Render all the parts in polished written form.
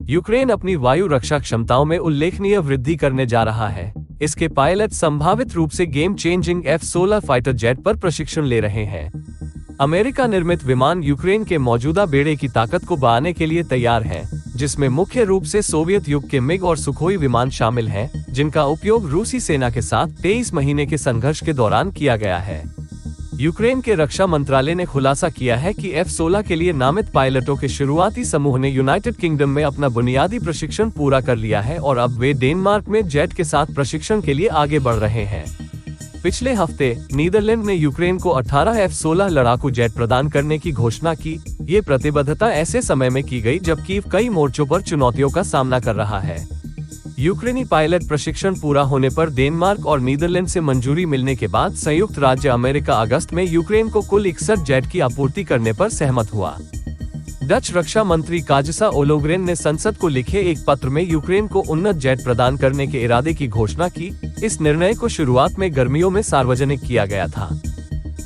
Ukraine अपनी वायु रक्षा क्षमताओं में उल्लेखनीय वृद्धि करने जा रहा है। इसके पायलट संभावित रूप से game changing F-16 fighter jet पर प्रशिक्षण ले रहे हैं। अमेरिका निर्मित विमान यूक्रेन के मौजूदा बेड़े की ताकत को बढ़ाने के लिए तैयार हैं, जिसमें मुख्य रूप से सोवियत युग के मिग और सुखोई विमान शामिल हैं, जिनका उपयोग रूसी सेना के साथ 23 महीने के संघर्ष के दौरान किया गया है। यूक्रेन के रक्षा मंत्रालय ने खुलासा किया है कि F-16 के लिए नामित पायलटों के शुरुआती समूह ने यूनाइटेड किंगडम में अपना बुनियादी प्रशिक्षण पूरा कर लिया है और अब वे डेनमार्क में जेट के साथ प्रशिक्षण के लिए आगे बढ़ रहे हैं। पिछले हफ्ते नीदरलैंड ने यूक्रेन को 18 F-16 लड़ाकू जेट प्रदान करने की घोषणा की। ये प्रतिबद्धता ऐसे समय में की गई जब कीव कई मोर्चों पर चुनौतियों का सामना कर रहा है। यूक्रेनी पायलट प्रशिक्षण पूरा होने पर डेनमार्क और नीदरलैंड से मंजूरी मिलने के बाद संयुक्त राज्य अमेरिका अगस्त में यूक्रेन को कुल 61 जेट की आपूर्ति करने पर सहमत हुआ। डच रक्षा मंत्री काजसा ओलोग्रेन ने संसद को लिखे एक पत्र में यूक्रेन को उन्नत जेट प्रदान करने के इरादे की घोषणा की। इस निर्णय को शुरुआत में गर्मियों में सार्वजनिक किया गया था।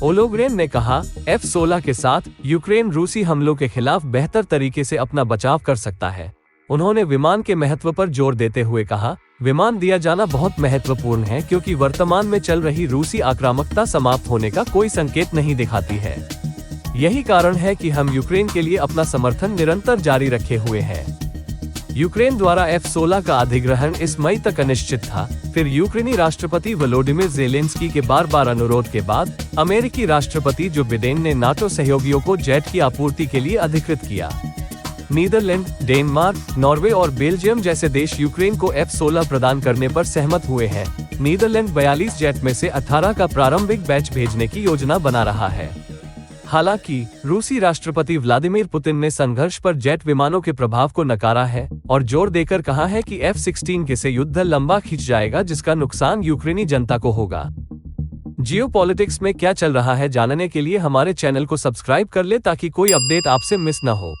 ओलोग्रेन ने कहा, F-16 के साथ यूक्रेन रूसी हमलों के खिलाफ बेहतर तरीके से अपना बचाव कर सकता है। उन्होंने विमान के महत्व पर जोर देते हुए कहा, विमान दिया जाना बहुत महत्वपूर्ण है क्योंकि वर्तमान में चल रही रूसी आक्रामकता समाप्त होने का कोई संकेत नहीं दिखाती है। यही कारण है कि हम यूक्रेन के लिए अपना समर्थन निरंतर जारी रखे हुए हैं। यूक्रेन द्वारा F-16 का अधिग्रहण इस मई तक अनिश्चित था। फिर यूक्रेनी राष्ट्रपति वोलोडिमिर ज़ेलेंस्की के बार-बार अनुरोध के बाद अमेरिकी राष्ट्रपति जो बिडेन ने नाटो सहयोगियों को जेट की आपूर्ति के लिए अधिकृत किया। नीदरलैंड, डेनमार्क, नॉर्वे और बेल्जियम जैसे देश यूक्रेन को F-16 प्रदान करने पर सहमत हुए हैं। नीदरलैंड 42 जेट में से 18 का प्रारंभिक बैच भेजने की योजना बना रहा है। हालांकि रूसी राष्ट्रपति व्लादिमीर पुतिन ने संघर्ष पर जेट विमानों के प्रभाव को नकारा है और जोर देकर कहा है कि F-16 से युद्ध लंबा खिंच जाएगा, जिसका नुकसान यूक्रेनी जनता को होगा। जियोपॉलिटिक्स में क्या चल रहा है जानने के लिए हमारे चैनल को सब्सक्राइब कर ले ताकि कोई अपडेट आपसे मिस न हो।